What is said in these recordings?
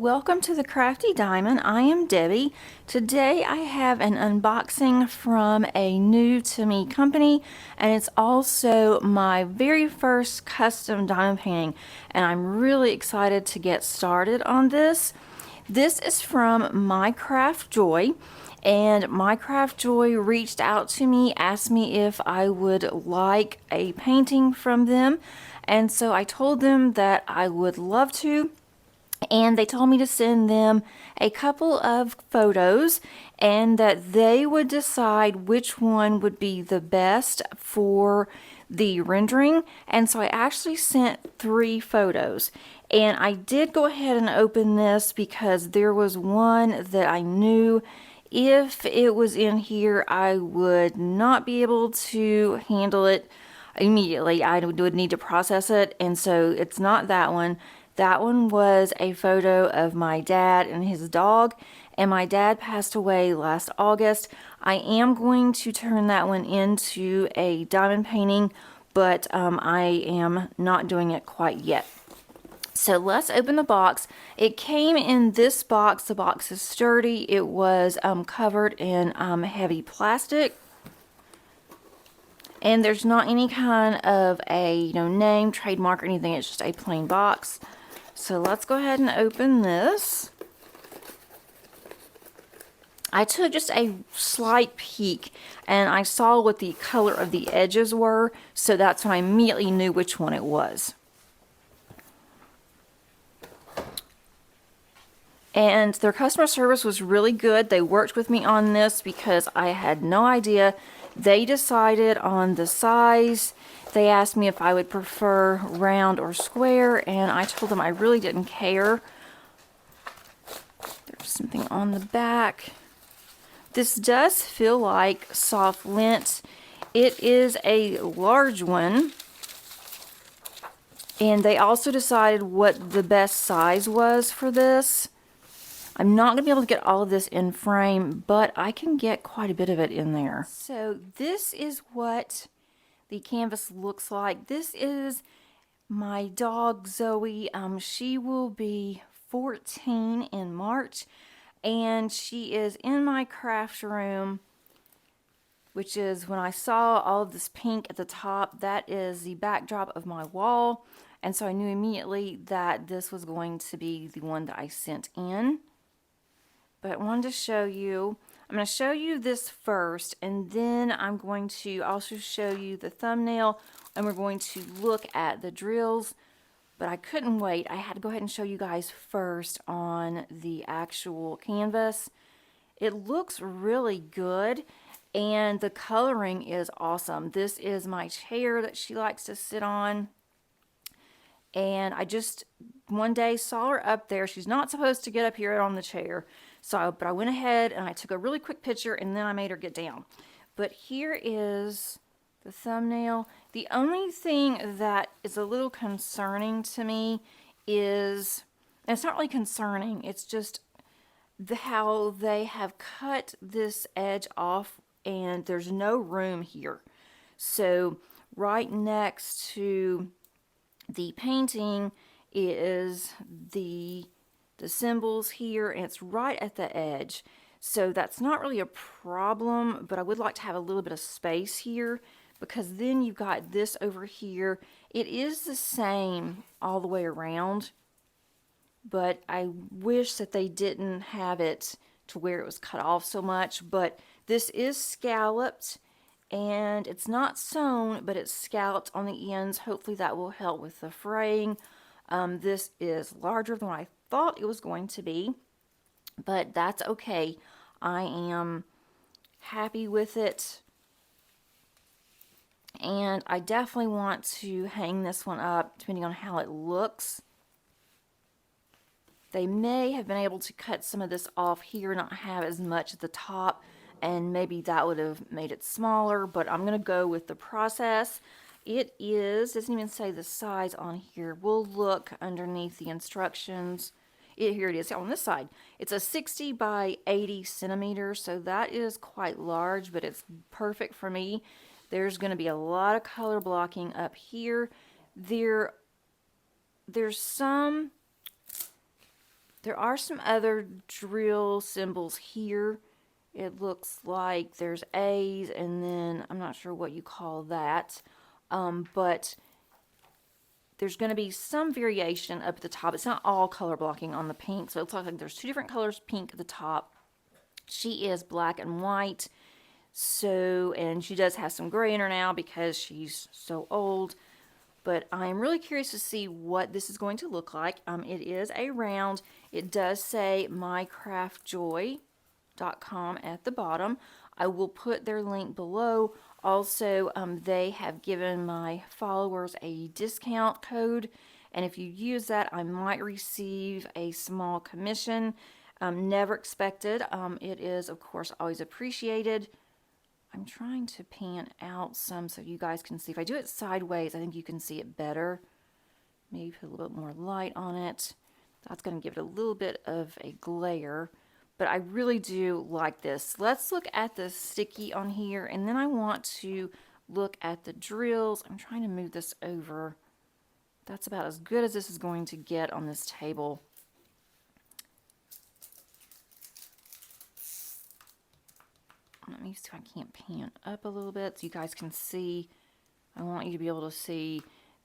welcome to the Crafty Diamond. I am Debbie. Today I have an unboxing from a new to me company, and it's also my very first custom diamond painting, and I'm really excited to get started on this. This is from My Craft Joy, and My Craft Joy reached out to me, asked me if I would like a painting from them, and so I told them that I would love to. And they told me to send them a couple of photos and that they would decide which one would be the best for the rendering. And so I actually sent 3 photos. And I did go ahead and open this because there was one that I knew if it was in here I would not be able to handle it immediately. I would need to process it, and so it's not that one. That one was a photo of my dad and his dog, and my dad passed away last August. I am going to turn that one into a diamond painting, but I am not doing it quite yet. So let's open the box. It came in this box. The box is sturdy. It was covered in heavy plastic. And there's not any kind of a name, trademark, or anything. It's just a plain box. So let's go ahead and open this. I took just a slight peek and I saw what the color of the edges were, so that's when I immediately knew which one it was. And their customer service was really good. They worked with me on this because I had no idea. They decided on the size. They asked me if I would prefer round or square, and I told them I really didn't care. There's something on the back. This does feel like soft lint. It is a large one. And they also decided what the best size was for this. I'm not going to be able to get all of this in frame, but I can get quite a bit of it in there. So this is what the canvas looks like. This is my dog Zoey. She will be 14 in March, and she is in my craft room, which is when I saw all of this pink at the top. That is the backdrop of my wall, and so I knew immediately that this was going to be the one that I sent in. But I wanted to show you, I'm going to show you this first, and then I'm going to also show you the thumbnail, and we're going to look at the drills. But I couldn't wait. I had to go ahead and show you guys first on the actual canvas. It looks really good, and the coloring is awesome. This is my chair that she likes to sit on. And I just one day saw her up there. She's not supposed to get up here on the chair. But I went ahead and I took a really quick picture, and then I made her get down. But here is the thumbnail. The only thing that is a little concerning to me is, and it's not really concerning, it's just how they have cut this edge off and there's no room here. So right next to the painting is the symbols here, and it's right at the edge. So that's not really a problem, but I would like to have a little bit of space here, because then you've got this over here. It is the same all the way around, but I wish that they didn't have it to where it was cut off so much. But this is scalloped, and it's not sewn, but it's scalloped on the ends. Hopefully that will help with the fraying. This is larger than I thought it was going to be, but that's okay. I am happy with it, and I definitely want to hang this one up depending on how it looks. They may have been able to cut some of this off here, not have as much at the top, and maybe that would have made it smaller, but I'm going to go with the process. It is, doesn't even say the size on here. We'll look underneath the instructions. Here it is on this side. It's a 60 by 80 centimeters, so that is quite large, but it's perfect for me. There's going to be a lot of color blocking up here. There's some There are some other drill symbols here. It looks like there's A's, and then I'm not sure what you call that, but there's going to be some variation up at the top. It's not all color blocking on the pink, so it looks like there's two different colors pink at the top. She is black and white, so, and she does have some gray in her now because she's so old. But I'm really curious to see what this is going to look like. It is a round. It does say mycraftjoy.com at the bottom. I will put their link below. Also, they have given my followers a discount code, and if you use that, I might receive a small commission. Never expected. It is, of course, always appreciated. I'm trying to pan out some so you guys can see. If I do it sideways, I think you can see it better. Maybe put a little bit more light on it. That's going to give it a little bit of a glare. But I really do like this. Let's look at the sticky on here, and then I want to look at the drills. I'm trying to move this over. That's about as good as this is going to get on this table. Let me see if I can't pan up a little bit so you guys can see. I want you to be able to see.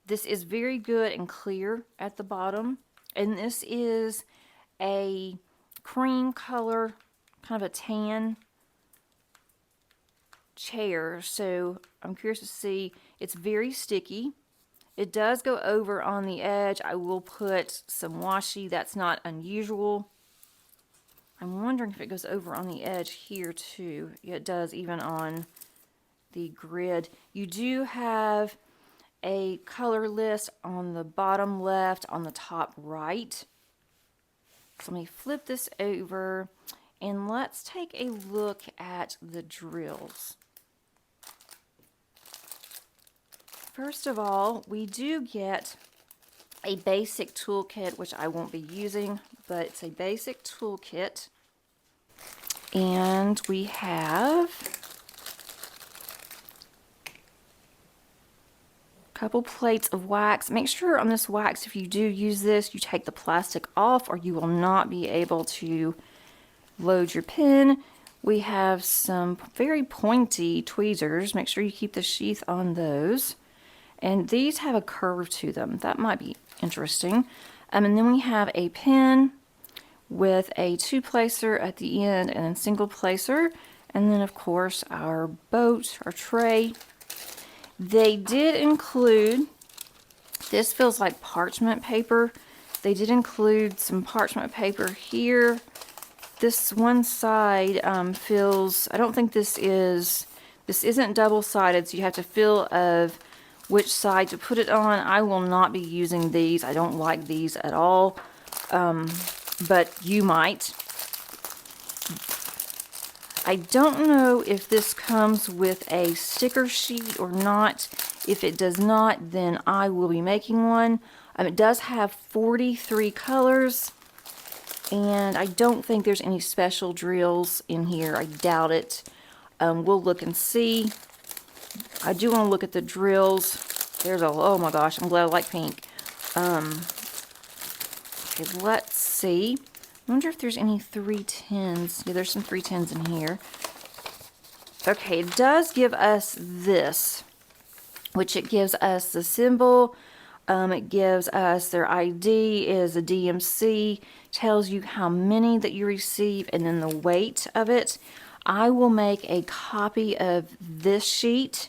This is very good and clear at the bottom. And this is a cream color, kind of a tan chair. So I'm curious to see. It's very sticky. It does go over on the edge. I will put some washi. That's not unusual. I'm wondering if it goes over on the edge here too. Yeah, it does, even on the grid. You do have a color list on the bottom left, on the top right. So let me flip this over and let's take a look at the drills. First of all, we do get a basic toolkit, which I won't be using, but it's a basic toolkit. And we have a couple plates of wax. Make sure on this wax, if you do use this, you take the plastic off or you will not be able to load your pen. We have some very pointy tweezers. Make sure you keep the sheath on those. And these have a curve to them. That might be interesting. And then we have a pen with a two placer at the end and a single placer. And then of course our boat, our tray. They did include, this feels like parchment paper. They did include some parchment paper here. This one side feels, I don't think this isn't double-sided, so you have to feel of which side to put it on. I will not be using these. I don't like these at all, but you might. I don't know if this comes with a sticker sheet or not. If it does not, then I will be making one. It does have 43 colors, and I don't think there's any special drills in here. I doubt it. We'll look and see. I do want to look at the drills. There's a, oh my gosh, I'm glad I like pink. Okay, let's see. I wonder if there's any 310s. Yeah, there's some 310s in here. Okay, it does give us this, which it gives us the symbol. It gives us their ID is a DMC, tells you how many that you receive, and then the weight of it. I will make a copy of this sheet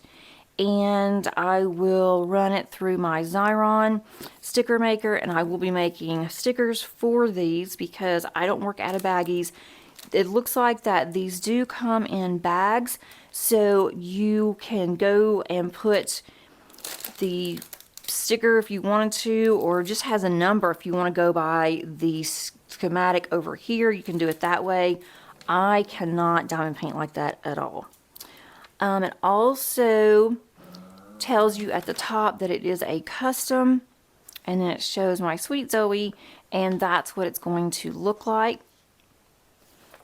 and I will run it through my Xyron sticker maker, and I will be making stickers for these because I don't work out of baggies. It looks like that these do come in bags, so you can go and put the sticker if you wanted to, or just has a number if you want to go by the schematic over here. You can do it that way. I cannot diamond paint like that at all. It also tells you at the top that it is a custom, and then it shows my sweet Zoey, and that's what it's going to look like.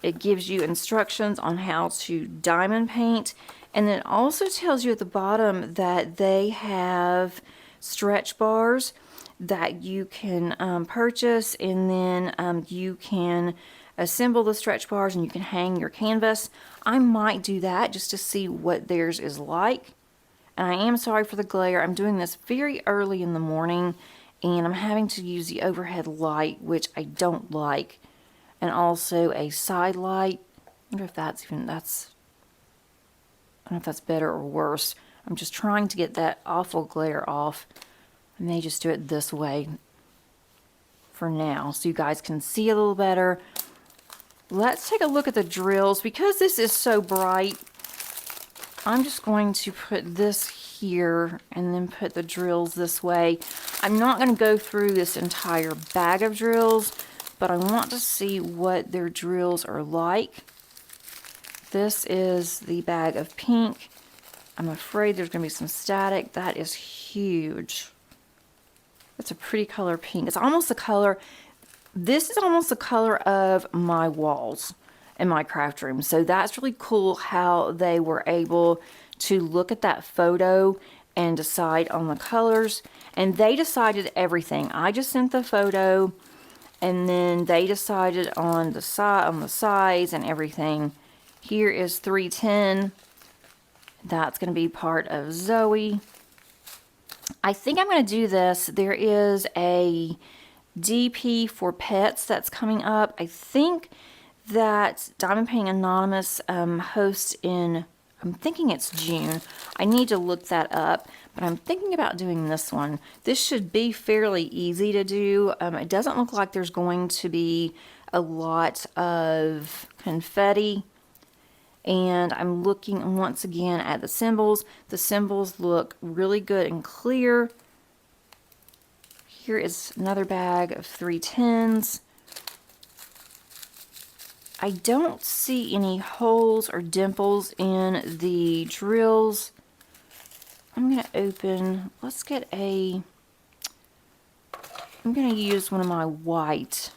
It gives you instructions on how to diamond paint, and then it also tells you at the bottom that they have stretch bars. that you can purchase, and then you can assemble the stretch bars and you can hang your canvas. I might do that just to see what theirs is like. And I am sorry for the glare. I'm doing this very early in the morning, and I'm having to use the overhead light, which I don't like, and also a side light. I wonder if that's even, I don't know if that's better or worse. I'm just trying to get that awful glare off. I may just do it this way for now so you guys can see a little better. Let's take a look at the drills. Because this is so bright, I'm just going to put this here and then put the drills this way. I'm not going to go through this entire bag of drills, but I want to see what their drills are like. This is the bag of pink. I'm afraid there's going to be some static. That is huge. That's a pretty color pink. It's almost the color, this is almost the color of my walls in my craft room. So that's really cool how they were able to look at that photo and decide on the colors. And they decided everything. I just sent the photo, and then they decided on the size and everything. Here is 310. That's going to be part of Zoey. I think I'm going to do this. There is a DP for pets that's coming up. I think that Diamond Painting Anonymous hosts in, I'm thinking it's June. I need to look that up, but I'm thinking about doing this one. This should be fairly easy to do. It doesn't look like there's going to be a lot of confetti. And I'm looking once again at the symbols. The symbols look really good and clear. Here is another bag of 310s. I don't see any holes or dimples in the drills. I'm going to open, let's get I'm going to use one of my white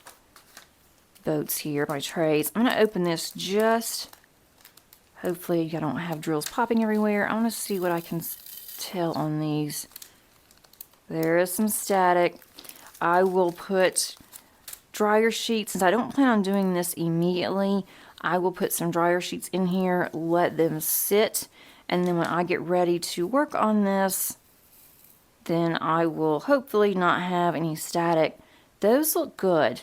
boats here, my trays. I'm going to open this just, hopefully I don't have drills popping everywhere. I want to see what I can tell on these. There is some static. I will put dryer sheets, since I don't plan on doing this immediately. I will put some dryer sheets in here, let them sit, and then when I get ready to work on this, then I will hopefully not have any static. Those look good.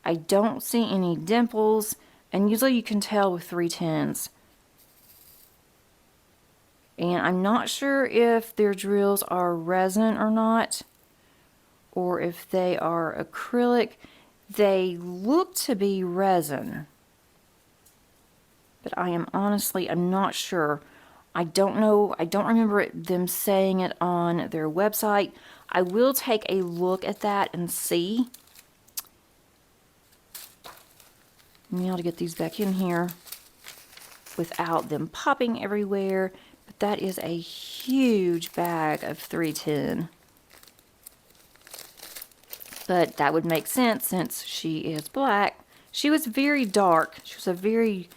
I don't see any dimples, and usually you can tell with 310s. And I'm not sure if their drills are resin or not, or if they are acrylic. They look to be resin, but I'm not sure. I don't know. I don't remember them saying it on their website. I will take a look at that and see. Maybe I'll get these back in here without them popping everywhere. But that is a huge bag of 310. But that would make sense since she is black. She was very dark. She was a very,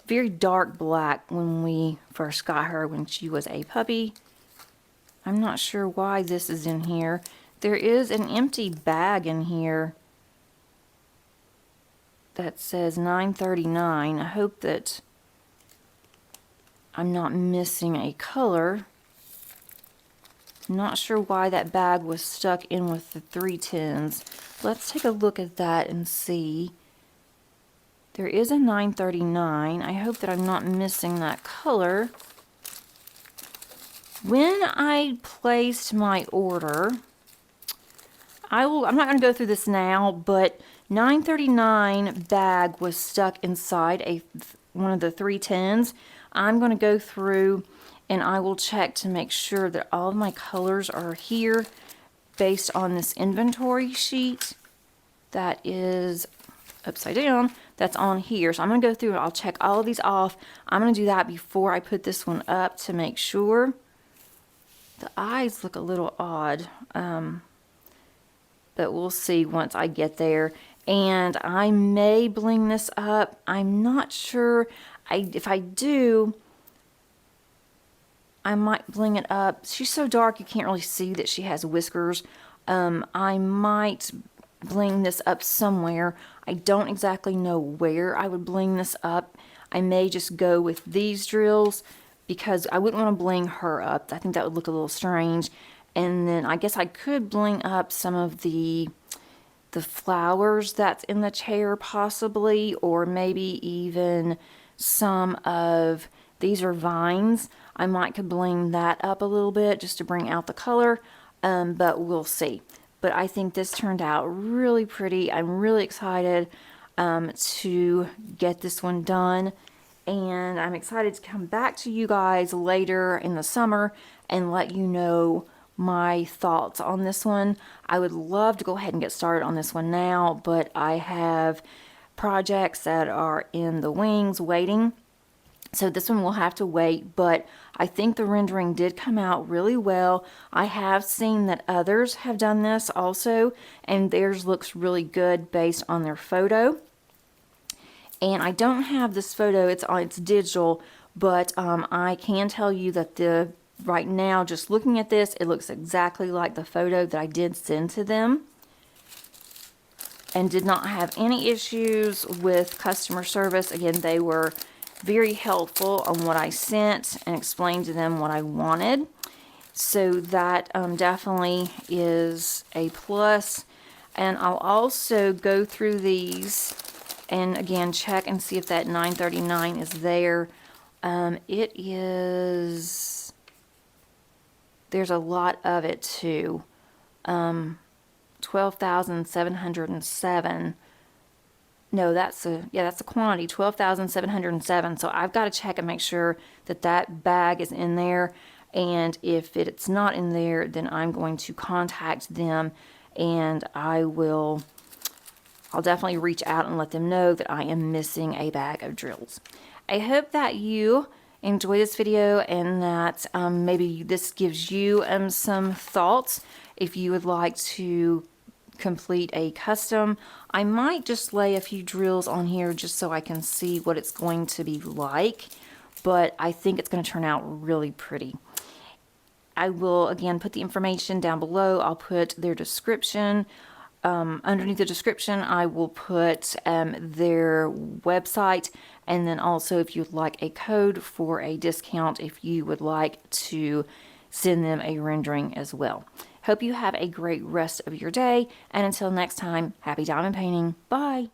very dark black when we first got her when she was a puppy. I'm not sure why this is in here. There is an empty bag in here that says $9.39. I hope that I'm not missing a color. Not sure why that bag was stuck in with the 310s. Let's take a look at that and see. There is a $9.39. I hope that I'm not missing that color. When I placed my order, I'm not going to go through this now, but $9.39 bag was stuck inside one of the 310s. I'm going to go through and I will check to make sure that all of my colors are here based on this inventory sheet that is upside down, that's on here. So I'm going to go through and I'll check all of these off. I'm going to do that before I put this one up to make sure. The eyes look a little odd, but we'll see once I get there. And I may bling this up. I'm not sure. If I do, I might bling it up. She's so dark you can't really see that she has whiskers I might bling this up somewhere. I don't exactly know where I would bling this up. I may just go with these drills because I wouldn't want to bling her up. I think that would look a little strange. And then I guess I could bling up some of the flowers that's in the chair possibly, or maybe even some of, these are vines. I might could bling that up a little bit just to bring out the color, but we'll see. But I think this turned out really pretty. I'm really excited to get this one done. And I'm excited to come back to you guys later in the summer and let you know my thoughts on this one. I would love to go ahead and get started on this one now, but I have projects that are in the wings waiting. So this one will have to wait, but I think the rendering did come out really well. I have seen that others have done this also, and theirs looks really good based on their photo. And I don't have this photo, it's digital, but I can tell you that right now, just looking at this, it looks exactly like the photo that I did send to them. And did not have any issues with customer service. Again, they were very helpful on what I sent and explained to them what I wanted. So that definitely is a plus. And I'll also go through these and again check and see if that $9.39 is there. It is, there's a lot of it too. 12,707. No, that's a quantity, 12,707. So I've got to check and make sure that that bag is in there. And if it's not in there, then I'm going to contact them, and I'll definitely reach out and let them know that I am missing a bag of drills. I hope that you enjoy this video and that maybe this gives you some thoughts if you would like to complete a custom. I might just lay a few drills on here just so I can see what it's going to be like, but I think it's going to turn out really pretty. I will again put the information down below. I'll put their description. Underneath the description, I will put their website, and then also if you'd like a code for a discount if you would like to send them a rendering as well. Hope you have a great rest of your day, and until next time, happy diamond painting. Bye!